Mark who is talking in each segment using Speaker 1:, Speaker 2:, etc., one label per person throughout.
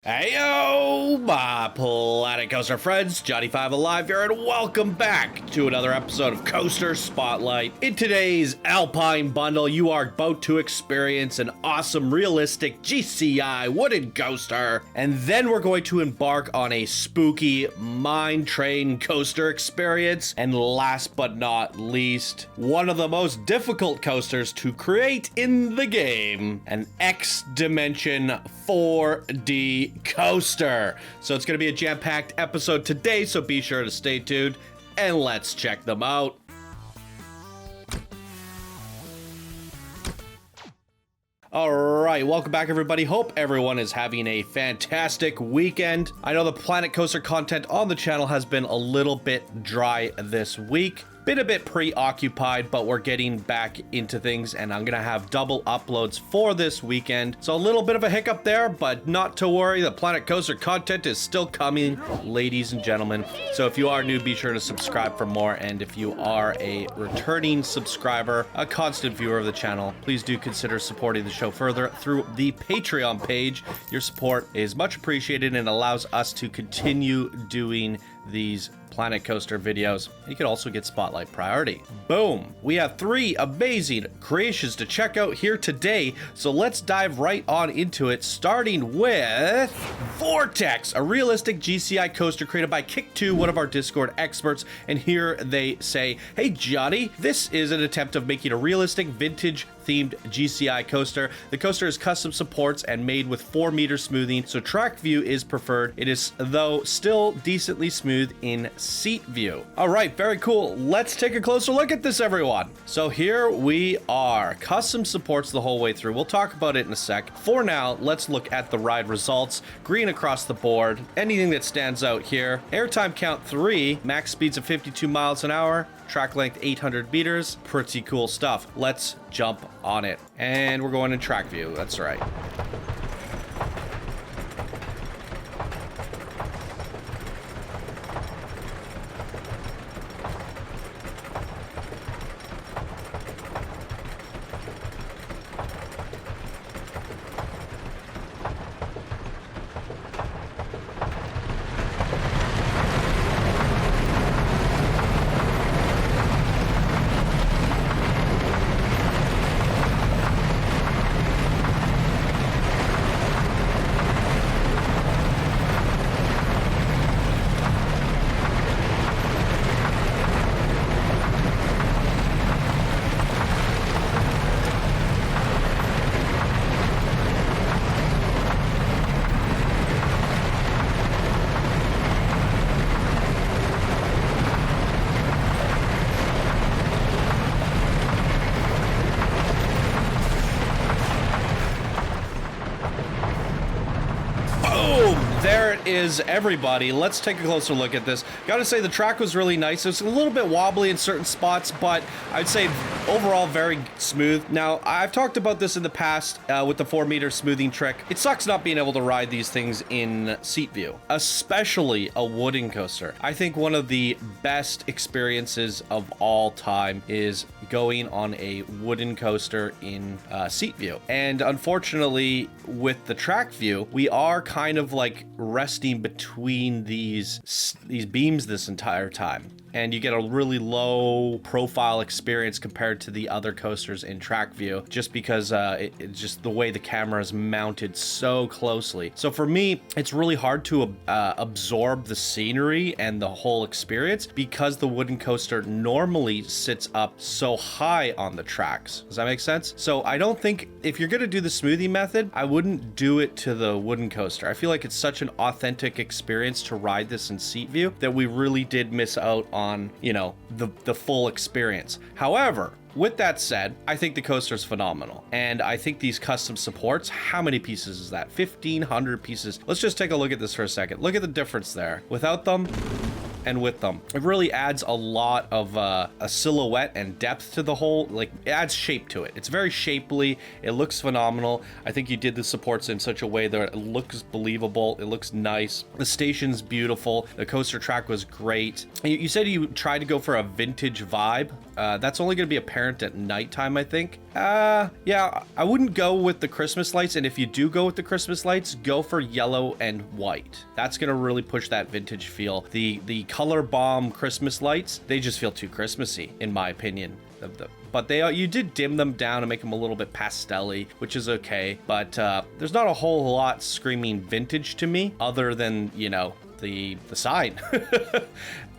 Speaker 1: Heyo, my Planet Coaster friends, Johnny5 Alive here, and welcome back to another episode of Coaster Spotlight. In today's Alpine Bundle, you are about to experience an awesome, realistic GCI wooden coaster, and then we're going to embark on a spooky mine train coaster experience, and last but not least, one of the most difficult coasters to create in the game, an X-Dimension 4D coaster. So it's going to be a jam-packed episode today, so be sure to stay tuned and let's check them out. All right, welcome back everybody. Hope everyone is having a fantastic weekend. I know the Planet Coaster content on the channel has been a little bit dry this week. Been a bit preoccupied, but we're getting back into things, and I'm gonna have double uploads for this weekend. So a little bit of a hiccup there, but not to worry. The Planet Coaster content is still coming, ladies and gentlemen. So if you are new, be sure to subscribe for more. And if you are a returning subscriber, a constant viewer of the channel, please do consider supporting the show further through the Patreon page. Your support is much appreciated and allows us to continue doing these Planet Coaster videos. You can also get spotlight priority. Boom! We have 3 amazing creations to check out here today, so let's dive right on into it, starting with Vortex, a realistic GCI coaster created by Kick2, one of our Discord experts, and here they say, "Hey Johnny, this is an attempt of making a realistic vintage themed GCI coaster. The coaster is custom supports and made with 4-meter smoothing, so track view is preferred. It is, though, still decently smooth in seat view." All right, very cool. Let's take a closer look at this, everyone. So here we are. Custom supports the whole way through. We'll talk about it in a sec. For now, let's look at the ride results. Green across the board. Anything that stands out here. Airtime count 3, max speeds of 52 miles an hour. Track length 800 meters. Pretty cool stuff. Let's jump on it. And we're going in track view. That's right. There it is, everybody. Let's take a closer look at this. Gotta say, the track was really nice. It was a little bit wobbly in certain spots, but I'd say overall very smooth. Now, I've talked about this in the past with the 4-meter smoothing trick. It sucks not being able to ride these things in seat view, especially a wooden coaster. I think one of the best experiences of all time is going on a wooden coaster in seat view. And unfortunately, with the track view, we are kind of like resting between these beams this entire time, and you get a really low profile experience compared to the other coasters in track view, just because it's just the way the camera is mounted so closely. So for me, it's really hard to absorb the scenery and the whole experience because the wooden coaster normally sits up so high on the tracks. Does that make sense? So I don't think, if you're gonna do the smoothing method, I wouldn't do it to the wooden coaster. I feel like it's such an authentic experience to ride this in seat view that we really did miss out on, you know, the full experience. However, with that said, I think the coaster is phenomenal. And I think these custom supports, how many pieces is that? 1,500 pieces. Let's just take a look at this for a second. Look at the difference there. Without them and with them, it really adds a lot of a silhouette and depth to the whole. Like, it adds shape to it. It's very shapely. It looks phenomenal. I think you did the supports in such a way that it looks believable. It looks nice. The station's beautiful. The coaster track was great. You said you tried to go for a vintage vibe. That's only going to be apparent at nighttime, I think. Yeah, I wouldn't go with the Christmas lights, and if you do go with the Christmas lights, go for yellow and white. That's gonna really push that vintage feel. The color bomb Christmas lights, they just feel too Christmassy, in my opinion. But you did dim them down and make them a little bit pastel-y, which is okay. But there's not a whole lot screaming vintage to me, other than, you know, the sign.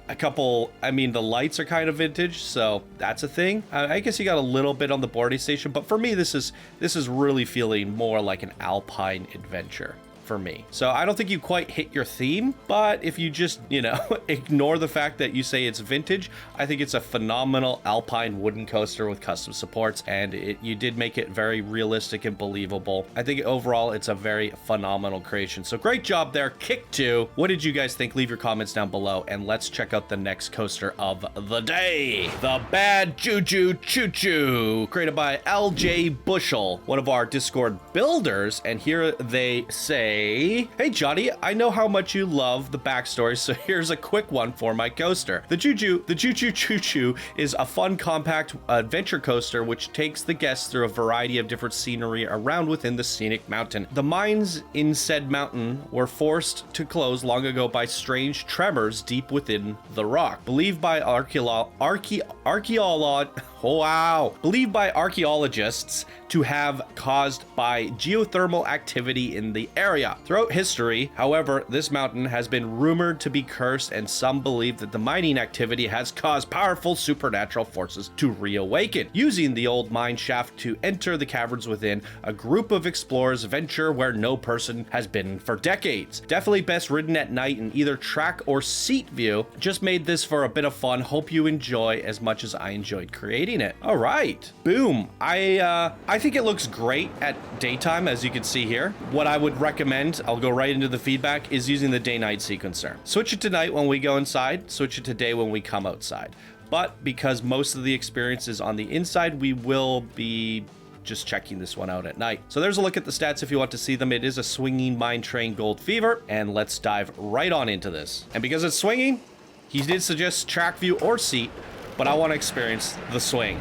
Speaker 1: I mean, the lights are kind of vintage, so that's a thing. I guess you got a little bit on the boarding station, but for me, this is really feeling more like an Alpine adventure for me. So I don't think you quite hit your theme, but if you just, you know, ignore the fact that you say it's vintage, I think it's a phenomenal Alpine wooden coaster with custom supports, and you did make it very realistic and believable. I think overall it's a very phenomenal creation. So great job there, Kick 2. What did you guys think? Leave your comments down below, and let's check out the next coaster of the day. The Bad Juju Choochoo, created by LJ Bushel, one of our Discord builders, and here they say, hey Johnny, I know how much you love the backstory, so here's a quick one for my coaster. The Juju Choochoo is a fun, compact adventure coaster which takes the guests through a variety of different scenery around within the scenic mountain. The mines in said mountain were forced to close long ago by strange tremors deep within the rock, believed by archaeologists to have caused by geothermal activity in the area. Throughout history, however, this mountain has been rumored to be cursed, and some believe that the mining activity has caused powerful supernatural forces to reawaken. Using the old mine shaft to enter the caverns within, a group of explorers venture where no person has been for decades. Definitely best ridden at night in either track or seat view. Just made this for a bit of fun. Hope you enjoy as much as I enjoyed creating it. All right, boom. I think it looks great at daytime, as you can see here. What I would recommend, I'll go right into the feedback, is using the day-night sequencer. Switch it to night when we go inside, switch it to day when we come outside. But because most of the experience is on the inside, we will be just checking this one out at night. So there's a look at the stats if you want to see them. It is a swinging mine train Gold Fever, and let's dive right on into this. And because it's swinging, he did suggest track view or seat, but I want to experience the swing.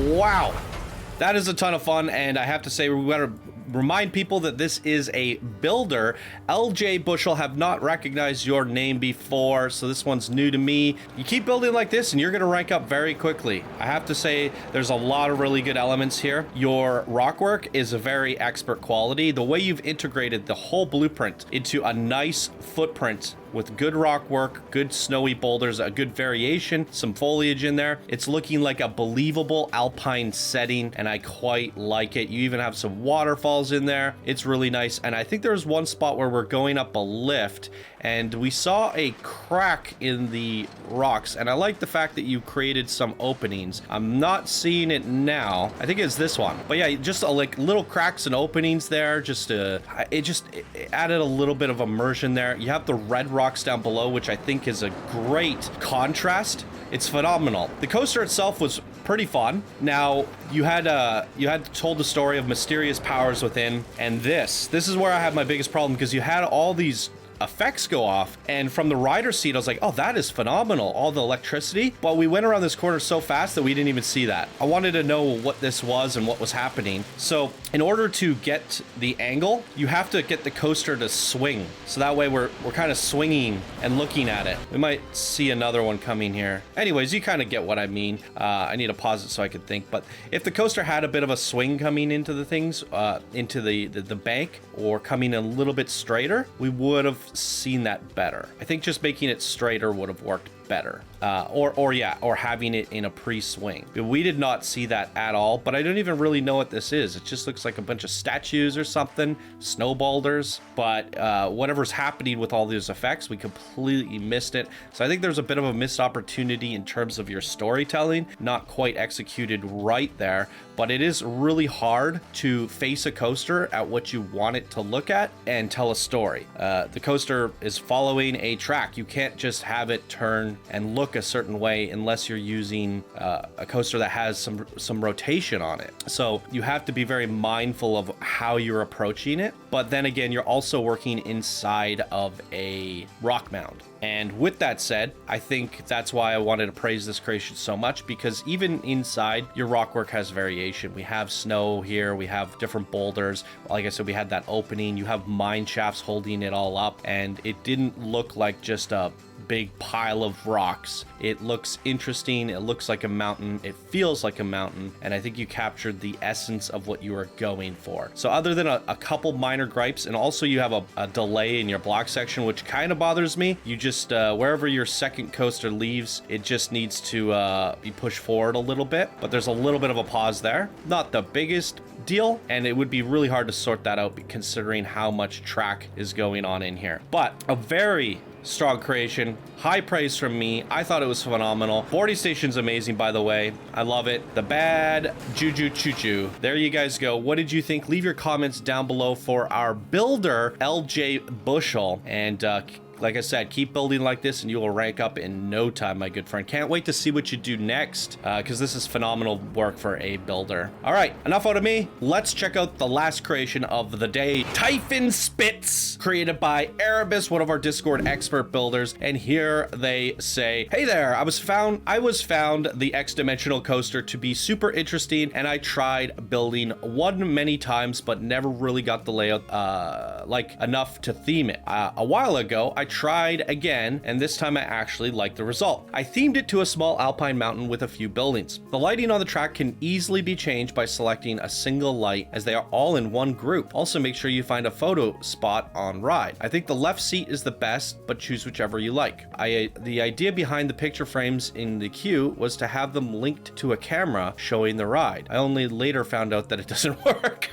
Speaker 1: Wow, that is a ton of fun, and I have to say, we want to remind people that this is a builder. LJ Bushel, have not recognized your name before, so this one's new to me. You keep building like this and you're gonna rank up very quickly. I have to say, there's a lot of really good elements here. Your rock work is a very expert quality. The way you've integrated the whole blueprint into a nice footprint with good rock work, good snowy boulders, a good variation, some foliage in there. It's looking like a believable alpine setting, and I quite like it. You even have some waterfalls in there. It's really nice. And I think there's one spot where we're going up a lift and we saw a crack in the rocks, and I like the fact that you created some openings. I'm not seeing it now. I think it's this one, but yeah, just like little cracks and openings there. It added a little bit of immersion there. You have the red rocks down below, which I think is a great contrast. It's phenomenal. The coaster itself was pretty fun. Now, you had told the story of mysterious powers within, and this is where I have my biggest problem, because you had all these effects go off, and from the rider's seat I was like, oh, that is phenomenal, all the electricity, but we went around this corner so fast that we didn't even see that. I wanted to know what this was and what was happening. So in order to get the angle, you have to get the coaster to swing, so that way we're kind of swinging and looking at it. We might see another one coming here. Anyways, you kind of get what I mean. I need to pause it so I could think, but if the coaster had a bit of a swing coming into the things, into the bank, or coming a little bit straighter, we would have seen that better. I think just making it straighter would have worked better, or having it in a pre-swing. We did not see that at all, but I don't even really know what this is. It just looks like a bunch of statues or something, snow boulders, but whatever's happening with all these effects, we completely missed it. So I think there's a bit of a missed opportunity in terms of your storytelling, not quite executed right there, but it is really hard to face a coaster at what you want it to look at and tell a story. The coaster is following a track. You can't just have it turn and look a certain way unless you're using a coaster that has some rotation on it. So you have to be very mindful of how you're approaching it. But then again, you're also working inside of a rock mound. And with that said, I think that's why I wanted to praise this creation so much, because even inside, your rock work has variation. We have snow here, we have different boulders. Like I said, we had that opening, you have mine shafts holding it all up, and it didn't look like just a big pile of rocks. It looks interesting, it looks like a mountain, it feels like a mountain, and I think you captured the essence of what you were going for. So other than a couple minor gripes, and also you have a delay in your block section, which kind of bothers me. You just, wherever your second coaster leaves, it just needs to be pushed forward a little bit, but there's a little bit of a pause there. Not the biggest deal, and it would be really hard to sort that out considering how much track is going on in here. But a very strong creation, high praise from me. I thought it was phenomenal. Boarding station's amazing, by the way. I love it. The bad Juju Choochoo. There you guys go. What did you think? Leave your comments down below for our builder, LJ Bushel. And like I said, keep building like this and you will rank up in no time, my good friend. Can't wait to see what you do next, because this is phenomenal work for a builder. All right, enough out of me. Let's check out the last creation of the day. Tiefenspitz, created by Erebus, one of our Discord expert builders. And here they say, hey there, I was found the X-dimensional coaster to be super interesting, and I tried building one many times, but never really got the layout like enough to theme it. A while ago, I tried again, and this time I actually liked the result. I themed it to a small alpine mountain with a few buildings. The lighting on the track can easily be changed by selecting a single light, as they are all in one group. Also, make sure you find a photo spot on ride. I think the left seat is the best, but choose whichever you like. The idea behind the picture frames in the queue was to have them linked to a camera showing the ride. I only later found out that it doesn't work.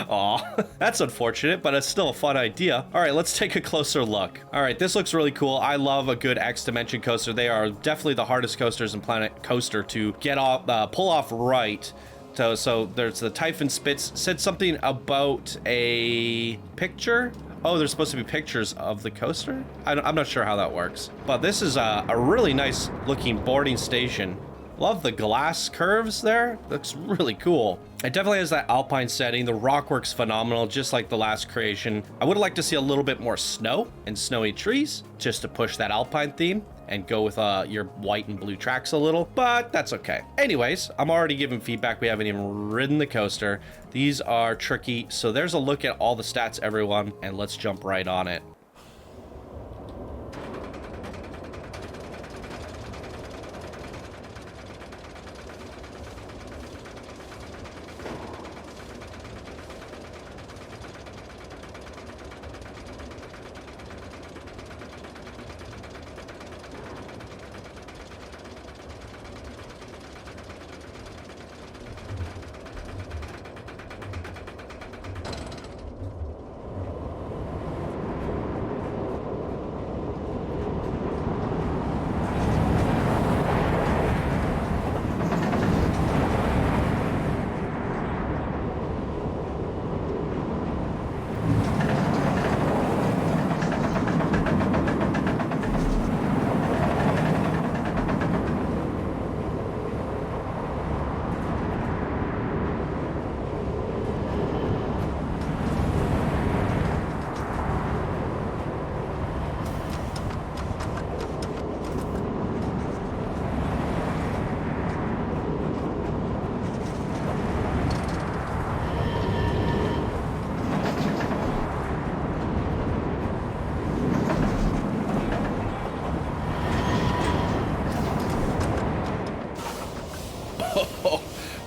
Speaker 1: Aw, that's unfortunate, but it's still a fun idea. All right, let's take a closer look. All right, this looks really cool. I love a good X Dimension coaster. They are definitely the hardest coasters in Planet Coaster to get off, pull off right. So there's the Tiefenspitz. Said something about a picture. Oh, there's supposed to be pictures of the coaster? I'm not sure how that works. But this is a really nice looking boarding station. Love the glass curves there. Looks really cool. It definitely has that alpine setting. The rock work's phenomenal, just like the last creation. I would like to see a little bit more snow and snowy trees, just to push that alpine theme and go with your white and blue tracks a little, but that's okay. Anyways, I'm already giving feedback. We haven't even ridden the coaster. These are tricky. So there's a look at all the stats, everyone, and let's jump right on it.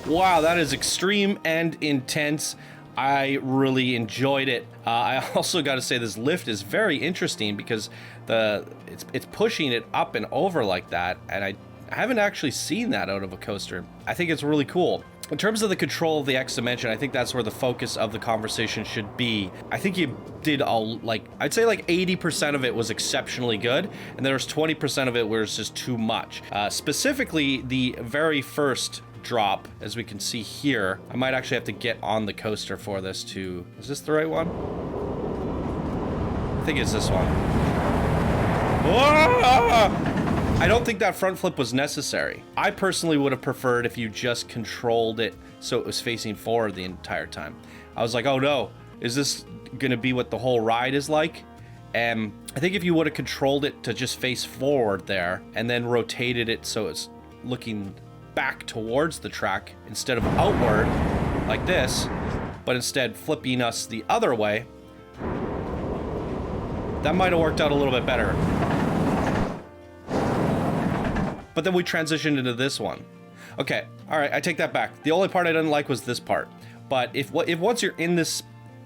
Speaker 1: Wow, that is extreme and intense. I really enjoyed it. I also got to say this lift is very interesting because it's pushing it up and over like that, and I haven't actually seen that out of a coaster. I think it's really cool. In terms of the control of the X Dimension, I think that's where the focus of the conversation should be. I think you did I'd say like 80% of it was exceptionally good, and there's 20% of it where it's just too much. Specifically, the very first drop, as we can see here. I might actually have to get on the coaster for this too. Is this the right one? I think it's this one. Whoa! I don't think that front flip was necessary. I personally would have preferred if you just controlled it so it was facing forward the entire time. I was like, oh no, is this gonna be what the whole ride is like? And I think if you would have controlled it to just face forward there and then rotated it so it's looking back towards the track instead of outward like this, but instead flipping us the other way, that might have worked out a little bit better. But then we transitioned into this one. Okay, all right, I take that back. The only part I didn't like was this part. But if once you're in this,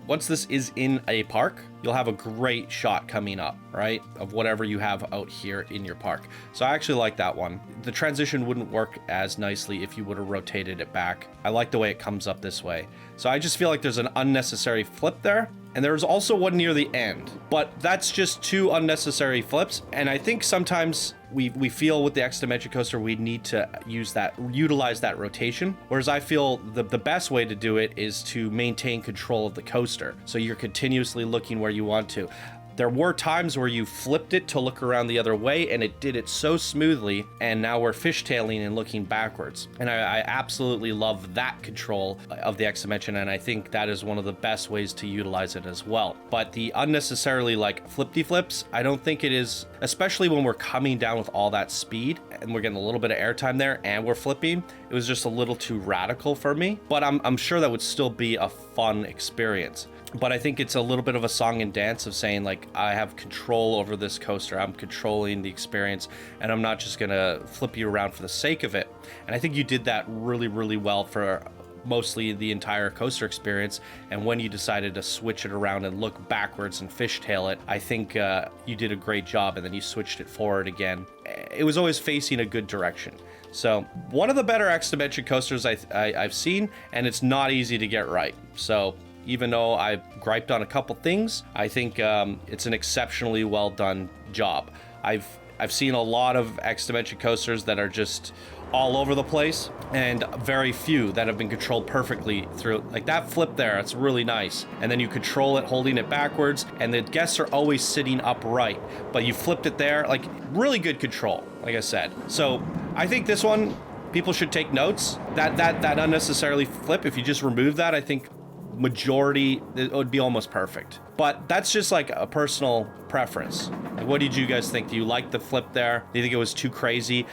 Speaker 1: once this is in a park, you'll have a great shot coming up, right? Of whatever you have out here in your park. So I actually like that one. The transition wouldn't work as nicely if you would have rotated it back. I like the way it comes up this way. So I just feel like there's an unnecessary flip there. And there's also one near the end, but that's just two unnecessary flips. And I think sometimes we feel with the X Dimension coaster, we need to utilize that rotation. Whereas I feel the best way to do it is to maintain control of the coaster. So you're continuously looking where you want to. There were times where you flipped it to look around the other way and it did it so smoothly, and now we're fishtailing and looking backwards. And I absolutely love that control of the X Dimension, and I think that is one of the best ways to utilize it as well. But the unnecessarily like flippy flips, I don't think it is, especially when we're coming down with all that speed and we're getting a little bit of airtime there and we're flipping. It was just a little too radical for me, but I'm sure that would still be a fun experience. But I think it's a little bit of a song and dance of saying, like, I have control over this coaster. I'm controlling the experience, and I'm not just gonna flip you around for the sake of it. And I think you did that really, really well for mostly the entire coaster experience. And when you decided to switch it around and look backwards and fishtail it, I think you did a great job, and then you switched it forward again. It was always facing a good direction. So one of the better X Dimension coasters I've seen, and it's not easy to get right. So even though I've griped on a couple things, I think it's an exceptionally well done job. I've seen a lot of X Dimension coasters that are just all over the place, and very few that have been controlled perfectly through. Like that flip there, it's really nice. And then you control it holding it backwards, and the guests are always sitting upright, but you flipped it there, like really good control, like I said. So I think this one, people should take notes. That unnecessarily flip, if you just remove that, I think majority, it would be almost perfect. But that's just like a personal preference. Like, what did you guys think? Do you like the flip there? Do you think it was too crazy?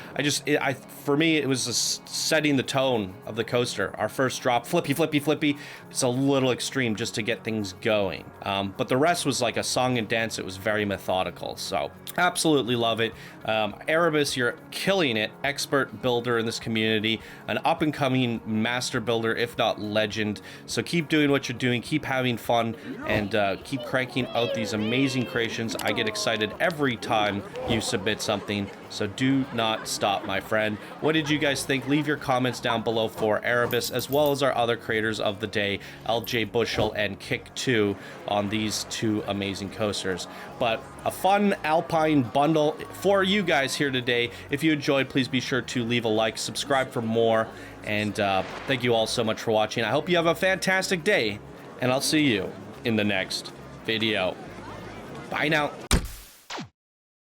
Speaker 1: For me, it was just setting the tone of the coaster. Our first drop, flippy, flippy, flippy. It's a little extreme just to get things going. But the rest was like a song and dance. It was very methodical. So absolutely love it. Erebus, you're killing it. Expert builder in this community, an up and coming master builder, if not legend. So keep doing what you're doing. Keep having fun, and keep cranking out these amazing creations. I get excited every time you submit something, so do not stop, my friend. What did you guys think? Leave your comments down below for Erebus, as well as our other creators of the day, LJ Bushel and Kick2, on these two amazing coasters. But a fun Alpine bundle for you guys here today. If you enjoyed, please be sure to leave a like, subscribe for more, and thank you all so much for watching. I hope you have a fantastic day, and I'll see you in the next video. Bye now.